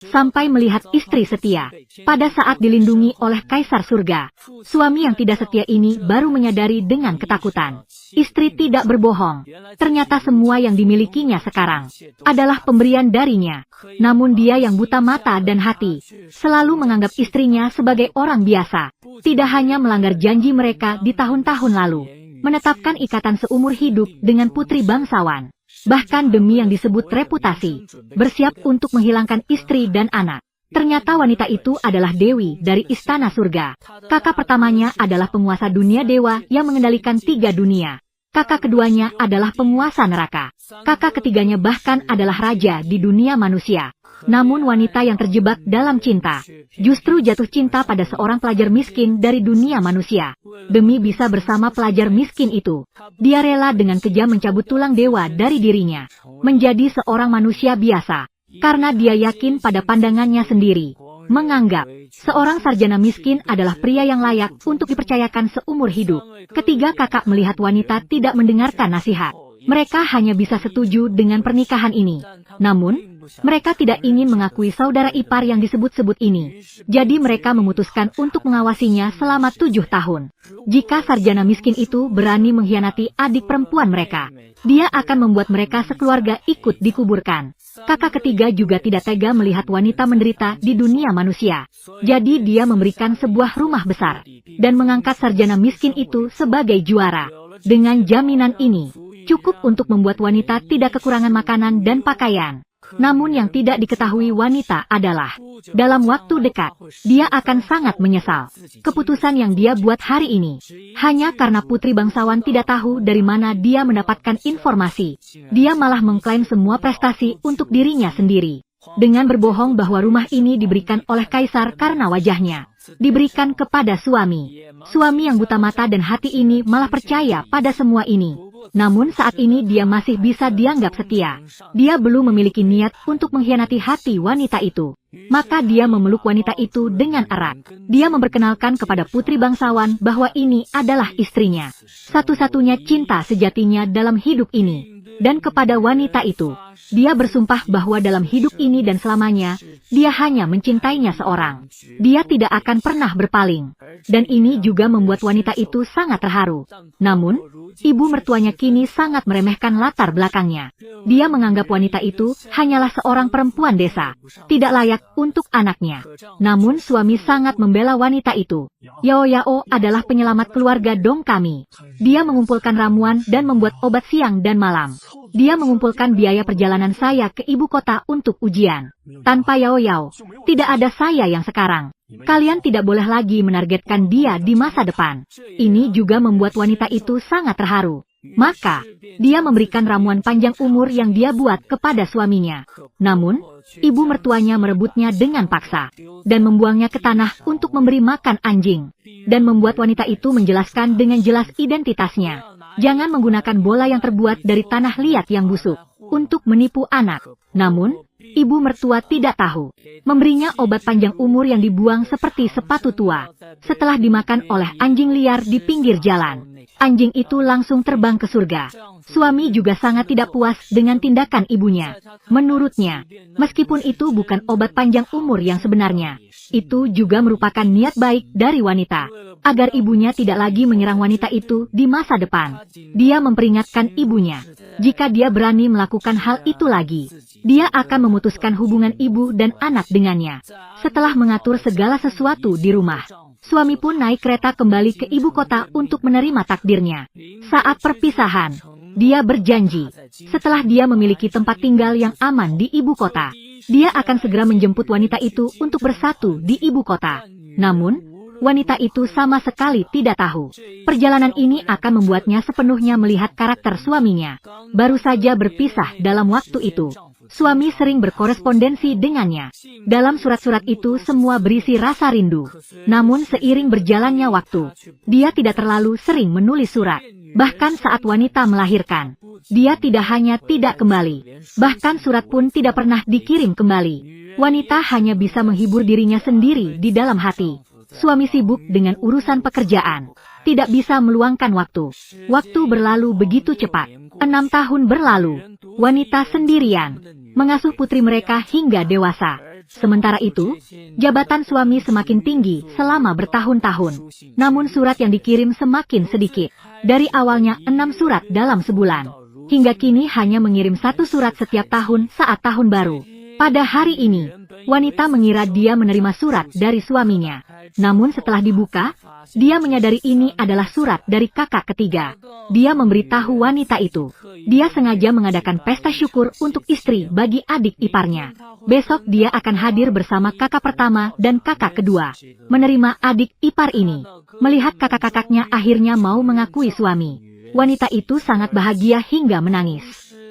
sampai melihat istri setia. Pada saat dilindungi oleh Kaisar Surga, suami yang tidak setia ini baru menyadari dengan ketakutan. Istri tidak berbohong. Ternyata semua yang dimilikinya sekarang adalah pemberian darinya. Namun dia yang buta mata dan hati, selalu menganggap istrinya sebagai orang biasa. Tidak hanya melanggar janji mereka di tahun-tahun lalu, menetapkan ikatan seumur hidup dengan putri bangsawan. Bahkan demi yang disebut reputasi, bersiap untuk menghilangkan istri dan anak. Ternyata wanita itu adalah Dewi dari Istana Surga. Kakak pertamanya adalah penguasa dunia dewa yang mengendalikan 3 dunia. Kakak keduanya adalah penguasa neraka. Kakak ketiganya bahkan adalah raja di dunia manusia. Namun wanita yang terjebak dalam cinta, justru jatuh cinta pada seorang pelajar miskin dari dunia manusia. Demi bisa bersama pelajar miskin itu, dia rela dengan kejam mencabut tulang dewa dari dirinya, menjadi seorang manusia biasa. Karena dia yakin pada pandangannya sendiri, menganggap seorang sarjana miskin adalah pria yang layak untuk dipercayakan seumur hidup. Ketiga kakak melihat wanita tidak mendengarkan nasihat. Mereka hanya bisa setuju dengan pernikahan ini. Namun, mereka tidak ingin mengakui saudara ipar yang disebut-sebut ini. Jadi mereka memutuskan untuk mengawasinya selama 7 tahun. Jika sarjana miskin itu berani mengkhianati adik perempuan mereka, dia akan membuat mereka sekeluarga ikut dikuburkan. Kakak ketiga juga tidak tega melihat wanita menderita di dunia manusia. Jadi dia memberikan sebuah rumah besar dan mengangkat sarjana miskin itu sebagai juara. Dengan jaminan ini, cukup untuk membuat wanita tidak kekurangan makanan dan pakaian. Namun yang tidak diketahui wanita adalah, dalam waktu dekat, dia akan sangat menyesal keputusan yang dia buat hari ini. Hanya karena putri bangsawan tidak tahu dari mana dia mendapatkan informasi, dia malah mengklaim semua prestasi untuk dirinya sendiri. Dengan berbohong bahwa rumah ini diberikan oleh kaisar karena wajahnya diberikan kepada suami. Suami yang buta mata dan hati ini malah percaya pada semua ini. Namun saat ini dia masih bisa dianggap setia. Dia belum memiliki niat untuk mengkhianati hati wanita itu. Maka dia memeluk wanita itu dengan erat. Dia memperkenalkan kepada putri bangsawan bahwa ini adalah istrinya. Satu-satunya cinta sejatinya dalam hidup ini. Dan kepada wanita itu, dia bersumpah bahwa dalam hidup ini dan selamanya, dia hanya mencintainya seorang. Dia tidak akan pernah berpaling. Dan ini juga membuat wanita itu sangat terharu. Namun, ibu mertuanya kini sangat meremehkan latar belakangnya. Dia menganggap wanita itu hanyalah seorang perempuan desa, tidak layak untuk anaknya. Namun suami sangat membela wanita itu. Yao Yao adalah penyelamat keluarga dong kami. Dia mengumpulkan ramuan dan membuat obat siang dan malam. Dia mengumpulkan biaya perjalanan saya ke ibu kota untuk ujian. Tanpa Yao Yao, tidak ada saya yang sekarang. Kalian tidak boleh lagi menargetkan dia di masa depan. Ini juga membuat wanita itu sangat terharu. Maka, dia memberikan ramuan panjang umur yang dia buat kepada suaminya. Namun, ibu mertuanya merebutnya dengan paksa dan membuangnya ke tanah untuk memberi makan anjing. Dan membuat wanita itu menjelaskan dengan jelas identitasnya. Jangan menggunakan bola yang terbuat dari tanah liat yang busuk untuk menipu anak. Namun, ibu mertua tidak tahu. Memberinya obat panjang umur yang dibuang seperti sepatu tua. Setelah dimakan oleh anjing liar di pinggir jalan, anjing itu langsung terbang ke surga. Suami juga sangat tidak puas dengan tindakan ibunya. Menurutnya, meskipun itu bukan obat panjang umur yang sebenarnya, itu juga merupakan niat baik dari wanita, agar ibunya tidak lagi menyerang wanita itu di masa depan. Dia memperingatkan ibunya, jika dia berani melakukan hal itu lagi, dia akan memutuskan hubungan ibu dan anak dengannya. Setelah mengatur segala sesuatu di rumah, suami pun naik kereta kembali ke ibu kota untuk menerima takdirnya. Saat perpisahan, dia berjanji, setelah dia memiliki tempat tinggal yang aman di ibu kota, dia akan segera menjemput wanita itu untuk bersatu di ibu kota. Namun, wanita itu sama sekali tidak tahu. Perjalanan ini akan membuatnya sepenuhnya melihat karakter suaminya. Baru saja berpisah dalam waktu itu, suami sering berkorespondensi dengannya. Dalam surat-surat itu semua berisi rasa rindu. Namun seiring berjalannya waktu, dia tidak terlalu sering menulis surat. Bahkan saat wanita melahirkan, dia tidak hanya tidak kembali. Bahkan surat pun tidak pernah dikirim kembali. Wanita hanya bisa menghibur dirinya sendiri di dalam hati. Suami sibuk dengan urusan pekerjaan, tidak bisa meluangkan waktu. Waktu berlalu begitu cepat. 6 tahun berlalu. Wanita sendirian mengasuh putri mereka hingga dewasa. Sementara itu, jabatan suami semakin tinggi selama bertahun-tahun. Namun surat yang dikirim semakin sedikit. Dari awalnya 6 surat dalam sebulan. Hingga kini hanya mengirim 1 surat setiap tahun saat tahun baru. Pada hari ini, wanita mengira dia menerima surat dari suaminya. Namun setelah dibuka, dia menyadari ini adalah surat dari kakak ketiga. Dia memberitahu wanita itu. Dia sengaja mengadakan pesta syukur untuk istri bagi adik iparnya. Besok dia akan hadir bersama kakak pertama dan kakak kedua. Menerima adik ipar ini. Melihat kakak-kakaknya akhirnya mau mengakui suami. Wanita itu sangat bahagia hingga menangis.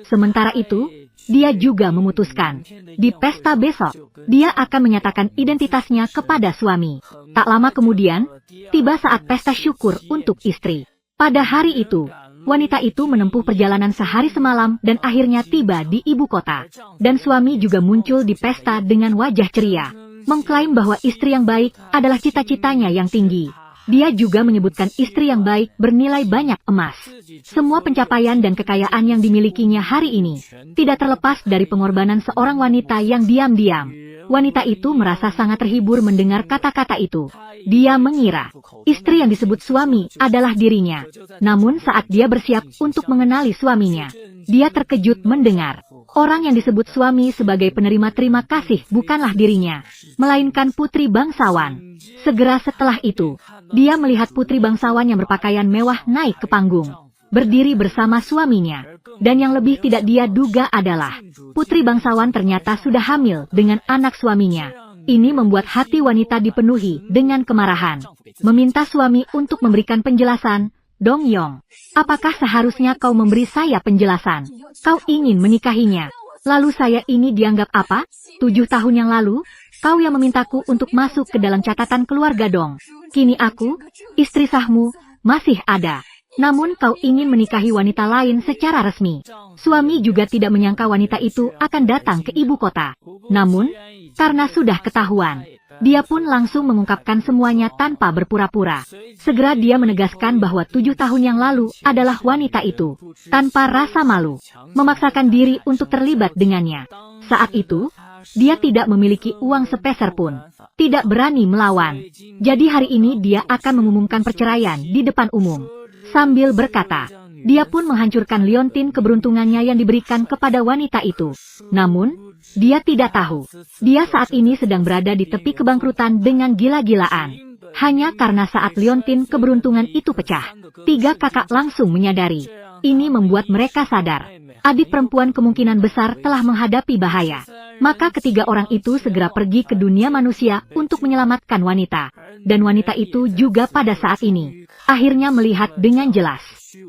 Sementara itu, dia juga memutuskan. Di pesta besok, dia akan menyatakan identitasnya kepada suami. Tak lama kemudian, tiba saat pesta syukur untuk istri. Pada hari itu, wanita itu menempuh perjalanan sehari semalam dan akhirnya tiba di ibu kota. Dan suami juga muncul di pesta dengan wajah ceria. Mengklaim bahwa istri yang baik adalah cita-citanya yang tinggi. Dia juga menyebutkan istri yang baik bernilai banyak emas. Semua pencapaian dan kekayaan yang dimilikinya hari ini tidak terlepas dari pengorbanan seorang wanita yang diam-diam. Wanita itu merasa sangat terhibur mendengar kata-kata itu. Dia mengira istri yang disebut suami adalah dirinya. Namun saat dia bersiap untuk mengenali suaminya, dia terkejut mendengar orang yang disebut suami sebagai penerima terima kasih bukanlah dirinya, melainkan putri bangsawan. Segera setelah itu, dia melihat putri bangsawan yang berpakaian mewah naik ke panggung, berdiri bersama suaminya. Dan yang lebih tidak dia duga adalah, putri bangsawan ternyata sudah hamil dengan anak suaminya. Ini membuat hati wanita dipenuhi dengan kemarahan. Meminta suami untuk memberikan penjelasan. Dong Yong, apakah seharusnya kau memberi saya penjelasan? Kau ingin menikahinya. Lalu saya ini dianggap apa? 7 tahun yang lalu, kau yang memintaku untuk masuk ke dalam catatan keluarga dong. Kini aku, istri sahmu, masih ada. Namun kau ingin menikahi wanita lain secara resmi. Suami juga tidak menyangka wanita itu akan datang ke ibu kota. Namun, karena sudah ketahuan, dia pun langsung mengungkapkan semuanya tanpa berpura-pura. Segera dia menegaskan bahwa 7 tahun yang lalu adalah wanita itu, tanpa rasa malu, memaksakan diri untuk terlibat dengannya. Saat itu, dia tidak memiliki uang sepeser pun, tidak berani melawan. Jadi hari ini dia akan mengumumkan perceraian di depan umum. Sambil berkata, dia pun menghancurkan liontin keberuntungannya yang diberikan kepada wanita itu. Namun, dia tidak tahu, dia saat ini sedang berada di tepi kebangkrutan dengan gila-gilaan. Hanya karena saat liontin keberuntungan itu pecah, 3 kakak langsung menyadari. Ini membuat mereka sadar, adik perempuan kemungkinan besar telah menghadapi bahaya. Maka ketiga orang itu segera pergi ke dunia manusia untuk menyelamatkan wanita. Dan wanita itu juga pada saat ini akhirnya melihat dengan jelas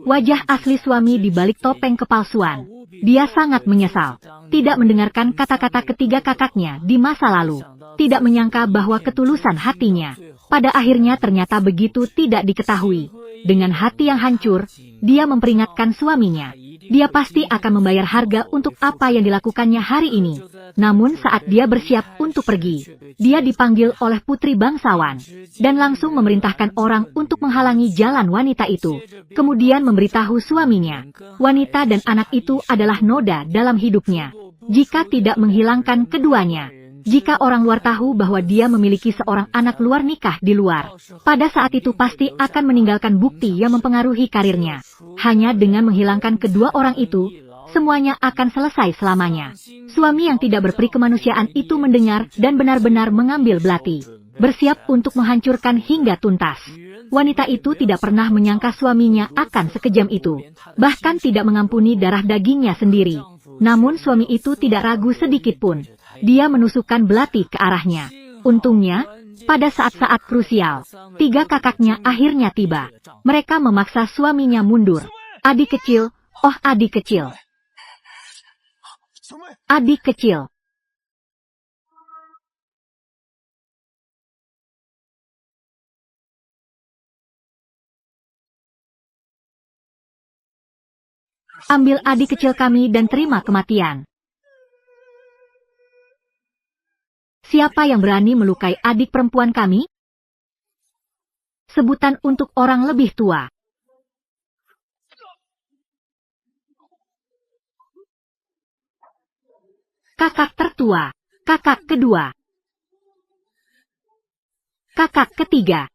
wajah asli suami di balik topeng kepalsuan. Dia sangat menyesal, tidak mendengarkan kata-kata ketiga kakaknya di masa lalu. Tidak menyangka bahwa ketulusan hatinya pada akhirnya ternyata begitu tidak diketahui. Dengan hati yang hancur, dia memperingatkan suaminya. Dia pasti akan membayar harga untuk apa yang dilakukannya hari ini. Namun saat dia bersiap untuk pergi, dia dipanggil oleh putri bangsawan, dan langsung memerintahkan orang untuk menghalangi jalan wanita itu. Kemudian memberitahu suaminya, wanita dan anak itu adalah noda dalam hidupnya. Jika tidak menghilangkan keduanya, jika orang luar tahu bahwa dia memiliki seorang anak luar nikah di luar, pada saat itu pasti akan meninggalkan bukti yang mempengaruhi karirnya. Hanya dengan menghilangkan kedua orang itu, semuanya akan selesai selamanya. Suami yang tidak berperi kemanusiaan itu mendengar dan benar-benar mengambil belati, bersiap untuk menghancurkan hingga tuntas. Wanita itu tidak pernah menyangka suaminya akan sekejam itu, bahkan tidak mengampuni darah dagingnya sendiri. Namun suami itu tidak ragu sedikit pun. Dia menusukkan belati ke arahnya. Untungnya, pada saat-saat krusial, 3 kakaknya akhirnya tiba. Mereka memaksa suaminya mundur. Adik kecil, oh adik kecil. Adik kecil. Ambil adik kecil kami dan terima kematian. Siapa yang berani melukai adik perempuan kami? Sebutan untuk orang lebih tua. Kakak tertua, kakak kedua. Kakak ketiga.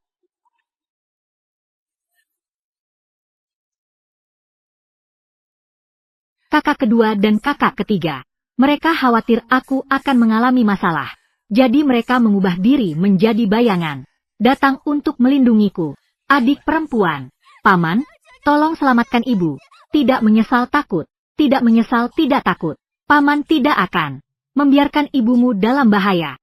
Kakak kedua dan kakak ketiga. Mereka khawatir aku akan mengalami masalah. Jadi mereka mengubah diri menjadi bayangan. Datang untuk melindungiku. Adik perempuan. Paman, tolong selamatkan ibu. Tidak menyesal takut. Tidak menyesal tidak takut. Paman tidak akan membiarkan ibumu dalam bahaya.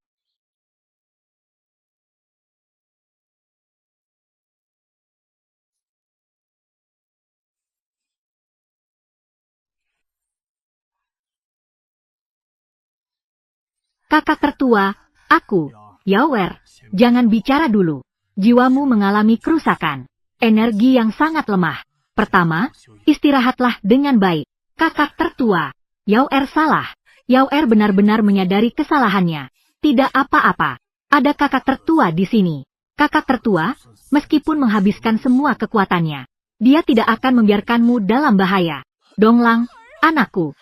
Kakak tertua, aku, Yaoer, jangan bicara dulu. Jiwamu mengalami kerusakan. Energi yang sangat lemah. Pertama, istirahatlah dengan baik. Kakak tertua, Yaoer salah. Yaoer benar-benar menyadari kesalahannya. Tidak apa-apa. Ada kakak tertua di sini. Kakak tertua, meskipun menghabiskan semua kekuatannya, dia tidak akan membiarkanmu dalam bahaya. Donglang, anakku.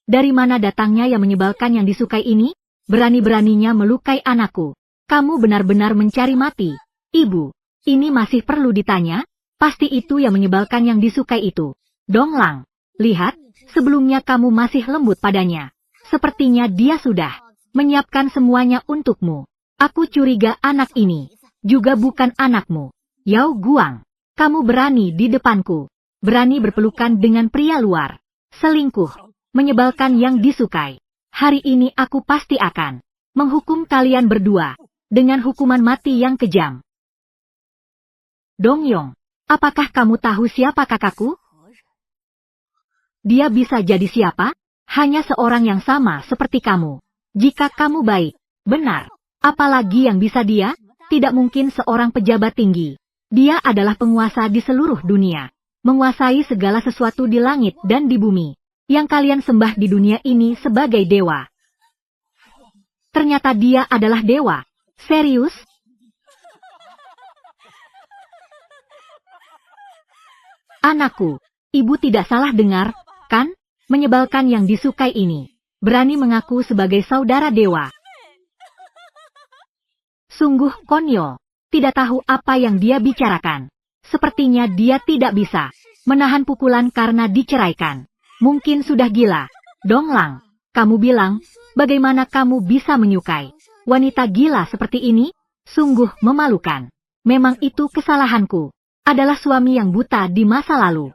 Dari mana datangnya yang menyebalkan yang disukai ini? Berani-beraninya melukai anakku. Kamu benar-benar mencari mati. Ibu, ini masih perlu ditanya? Pasti itu yang menyebalkan yang disukai itu. Donglang, lihat, sebelumnya kamu masih lembut padanya. Sepertinya dia sudah menyiapkan semuanya untukmu. Aku curiga anak ini juga bukan anakmu. Yao Guang, kamu berani di depanku. Berani berpelukan dengan pria luar. Selingkuh. Menyebalkan yang disukai. Hari ini aku pasti akan menghukum kalian berdua dengan hukuman mati yang kejam. Dongyong, apakah kamu tahu siapa kakakku? Dia bisa jadi siapa? Hanya seorang yang sama seperti kamu. Jika kamu baik, benar. Apalagi yang bisa dia? Tidak mungkin seorang pejabat tinggi. Dia adalah penguasa di seluruh dunia. Menguasai segala sesuatu di langit dan di bumi. Yang kalian sembah di dunia ini sebagai dewa. Ternyata dia adalah dewa. Serius? Anakku, ibu tidak salah dengar, kan? Menyebalkan yang disukai ini. Berani mengaku sebagai saudara dewa. Sungguh konyol. Tidak tahu apa yang dia bicarakan. Sepertinya dia tidak bisa menahan pukulan karena diceraikan. Mungkin sudah gila. Donglang, kamu bilang, bagaimana kamu bisa menyukai wanita gila seperti ini? Sungguh memalukan. Memang itu kesalahanku. Adalah suami yang buta di masa lalu.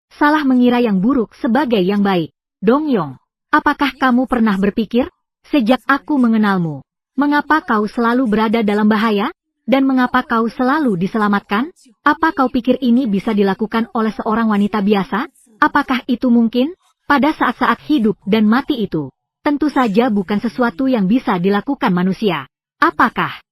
Salah mengira yang buruk sebagai yang baik. Dongyong, apakah kamu pernah berpikir, sejak aku mengenalmu, mengapa kau selalu berada dalam bahaya? Dan mengapa kau selalu diselamatkan? Apa kau pikir ini bisa dilakukan oleh seorang wanita biasa? Apakah itu mungkin? Pada saat-saat hidup dan mati itu, tentu saja bukan sesuatu yang bisa dilakukan manusia. Apakah?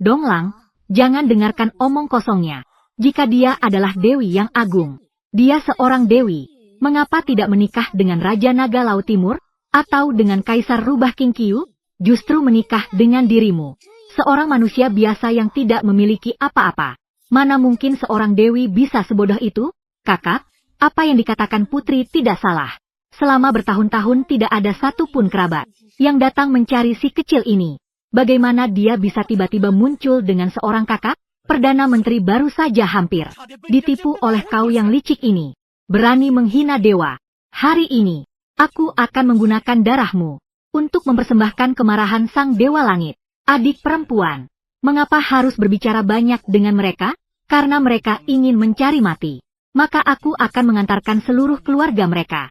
Donglang, jangan dengarkan omong kosongnya. Jika dia adalah dewi yang agung, dia seorang dewi, mengapa tidak menikah dengan Raja Naga Laut Timur? Atau dengan Kaisar Rubah Kingqiu? Justru menikah dengan dirimu. Seorang manusia biasa yang tidak memiliki apa-apa. Mana mungkin seorang dewi bisa sebodoh itu? Kakak, apa yang dikatakan putri tidak salah. Selama bertahun-tahun tidak ada satupun kerabat yang datang mencari si kecil ini. Bagaimana dia bisa tiba-tiba muncul dengan seorang kakak? Perdana Menteri baru saja hampir ditipu oleh kau yang licik ini. Berani menghina dewa. Hari ini, aku akan menggunakan darahmu untuk mempersembahkan kemarahan sang dewa langit. Adik perempuan, mengapa harus berbicara banyak dengan mereka? Karena mereka ingin mencari mati. Maka aku akan mengantarkan seluruh keluarga mereka.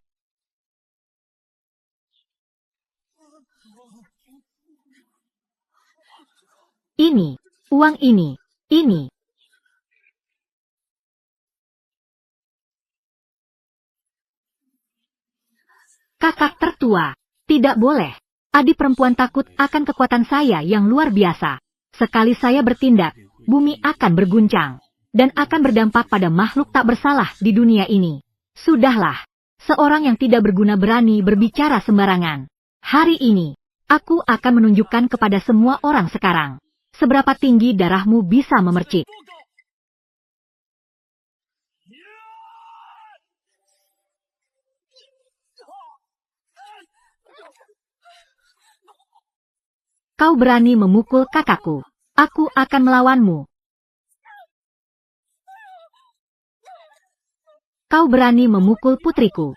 Ini, uang ini. Kakak tertua, tidak boleh. Adik perempuan takut akan kekuatan saya yang luar biasa. Sekali saya bertindak, bumi akan berguncang. Dan akan berdampak pada makhluk tak bersalah di dunia ini. Sudahlah, seorang yang tidak berguna berani berbicara sembarangan. Hari ini, aku akan menunjukkan kepada semua orang sekarang, seberapa tinggi darahmu bisa memercik. Kau berani memukul kakakku. Aku akan melawanmu. Kau berani memukul putriku.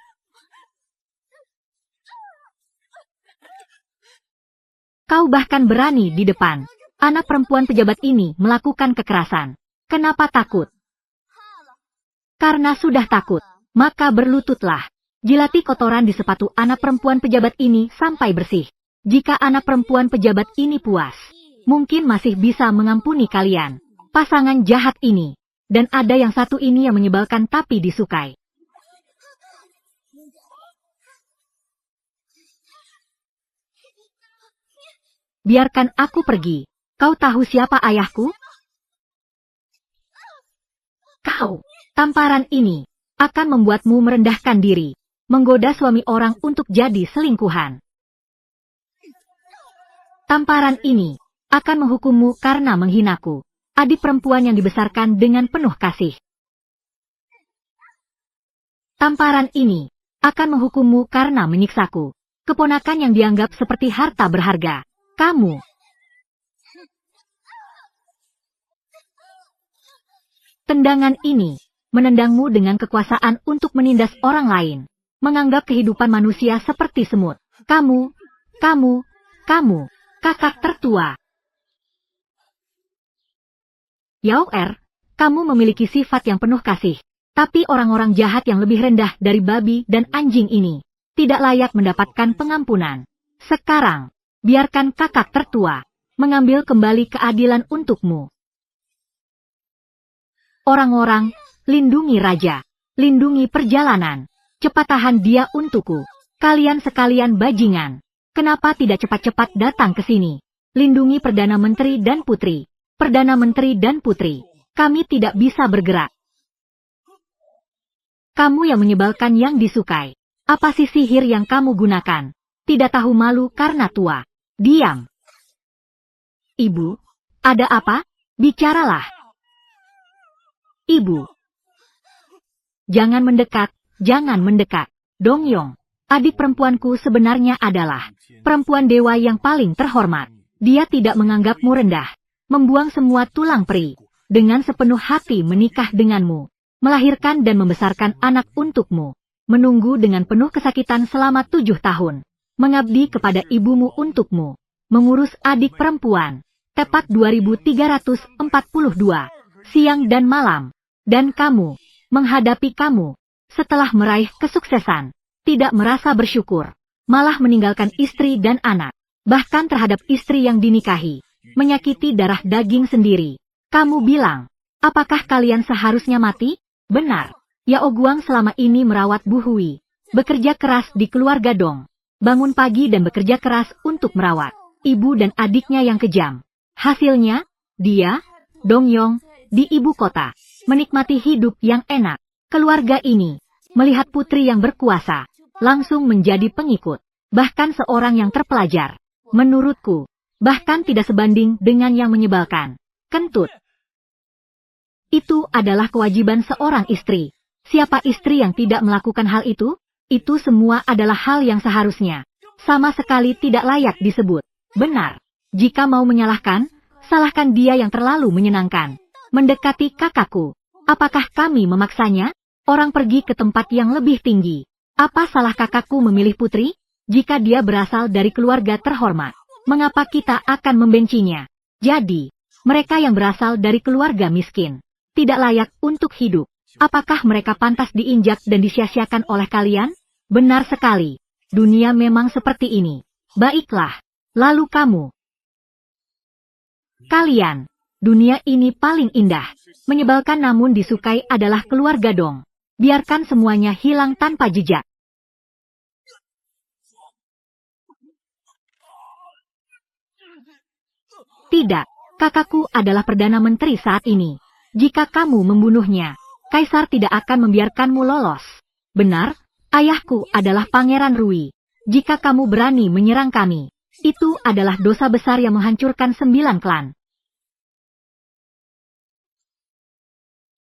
Kau bahkan berani di depan anak perempuan pejabat ini melakukan kekerasan. Kenapa takut? Karena sudah takut, maka berlututlah. Jilati kotoran di sepatu anak perempuan pejabat ini sampai bersih. Jika anak perempuan pejabat ini puas, mungkin masih bisa mengampuni kalian. Pasangan jahat ini. Dan ada yang satu ini yang menyebalkan tapi disukai. Biarkan aku pergi. Kau tahu siapa ayahku? Kau, tamparan ini akan membuatmu merendahkan diri, menggoda suami orang untuk jadi selingkuhan. Tamparan ini akan menghukummu karena menghinaku, adik perempuan yang dibesarkan dengan penuh kasih. Tamparan ini akan menghukummu karena menyiksaku, keponakan yang dianggap seperti harta berharga. Kamu. Tendangan ini menendangmu dengan kekuasaan untuk menindas orang lain, menganggap kehidupan manusia seperti semut. Kamu, kakak tertua. Yao kamu memiliki sifat yang penuh kasih, tapi orang-orang jahat yang lebih rendah dari babi dan anjing ini tidak layak mendapatkan pengampunan. Sekarang, biarkan kakak tertua mengambil kembali keadilan untukmu. Orang-orang, lindungi raja, lindungi perjalanan, cepat tahan dia untukku. Kalian sekalian bajingan, kenapa tidak cepat-cepat datang ke sini? Lindungi Perdana Menteri dan Putri. Perdana Menteri dan Putri, kami tidak bisa bergerak. Kamu yang menyebalkan yang disukai. Apa sih sihir yang kamu gunakan? Tidak tahu malu karena tua. Diam. Ibu, ada apa? Bicaralah. Ibu. Jangan mendekat, jangan mendekat. Dongyong, adik perempuanku sebenarnya adalah perempuan dewa yang paling terhormat. Dia tidak menganggapmu rendah, membuang semua tulang peri, dengan sepenuh hati menikah denganmu, melahirkan dan membesarkan anak untukmu, menunggu dengan penuh kesakitan selama 7 tahun, mengabdi kepada ibumu untukmu, mengurus adik perempuan, tepat 2342, siang dan malam. Dan kamu, menghadapi kamu, setelah meraih kesuksesan, tidak merasa bersyukur, malah meninggalkan istri dan anak, bahkan terhadap istri yang dinikahi, menyakiti darah daging sendiri. Kamu bilang, apakah kalian seharusnya mati? Benar, Yao Guang selama ini merawat Bu Hui, bekerja keras di keluarga Dong, bangun pagi dan bekerja keras untuk merawat ibu dan adiknya yang kejam. Hasilnya, dia, Dongyong, di ibu kota, menikmati hidup yang enak. Keluarga ini, melihat putri yang berkuasa, langsung menjadi pengikut, bahkan seorang yang terpelajar. Menurutku, bahkan tidak sebanding dengan yang menyebalkan. Kentut. Itu adalah kewajiban seorang istri. Siapa istri yang tidak melakukan hal itu? Itu semua adalah hal yang seharusnya sama sekali tidak layak disebut. Benar. Jika mau menyalahkan, salahkan dia yang terlalu menyenangkan. Mendekati kakakku. Apakah kami memaksanya? Orang pergi ke tempat yang lebih tinggi. Apa salah kakakku memilih putri? Jika dia berasal dari keluarga terhormat, mengapa kita akan membencinya? Jadi, mereka yang berasal dari keluarga miskin, tidak layak untuk hidup. Apakah mereka pantas diinjak dan disia-siakan oleh kalian? Benar sekali. Dunia memang seperti ini. Baiklah. Lalu kamu. Kalian. Dunia ini paling indah, menyebalkan namun disukai adalah keluarga Dong. Biarkan semuanya hilang tanpa jejak. Tidak, kakakku adalah Perdana Menteri saat ini. Jika kamu membunuhnya, Kaisar tidak akan membiarkanmu lolos. Benar, ayahku adalah Pangeran Rui. Jika kamu berani menyerang kami, itu adalah dosa besar yang menghancurkan 9 klan.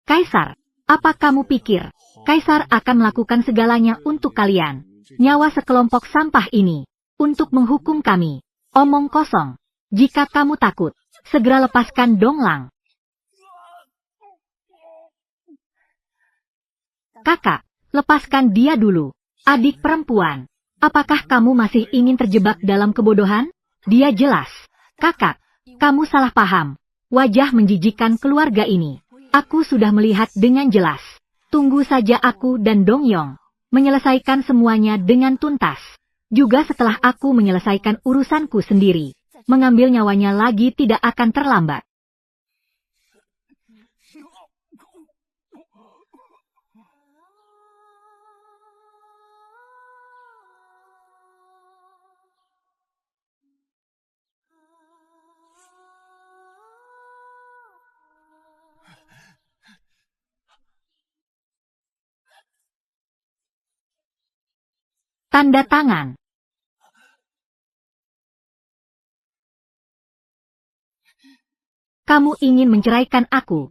Kaisar, Apa kamu pikir, Kaisar akan melakukan segalanya untuk kalian? Nyawa sekelompok sampah ini, untuk menghukum kami. Omong kosong. Jika kamu takut, segera lepaskan Donglang. Kakak, lepaskan dia dulu. Adik perempuan, apakah kamu masih ingin terjebak dalam kebodohan? Dia jelas. Kakak, kamu salah paham. Wajah menjijikan keluarga ini. Aku sudah melihat dengan jelas. Tunggu saja aku dan Dongyong menyelesaikan semuanya dengan tuntas. Juga setelah aku menyelesaikan urusanku sendiri, mengambil nyawanya lagi tidak akan terlambat. Tanda tangan. Kamu ingin menceraikan aku.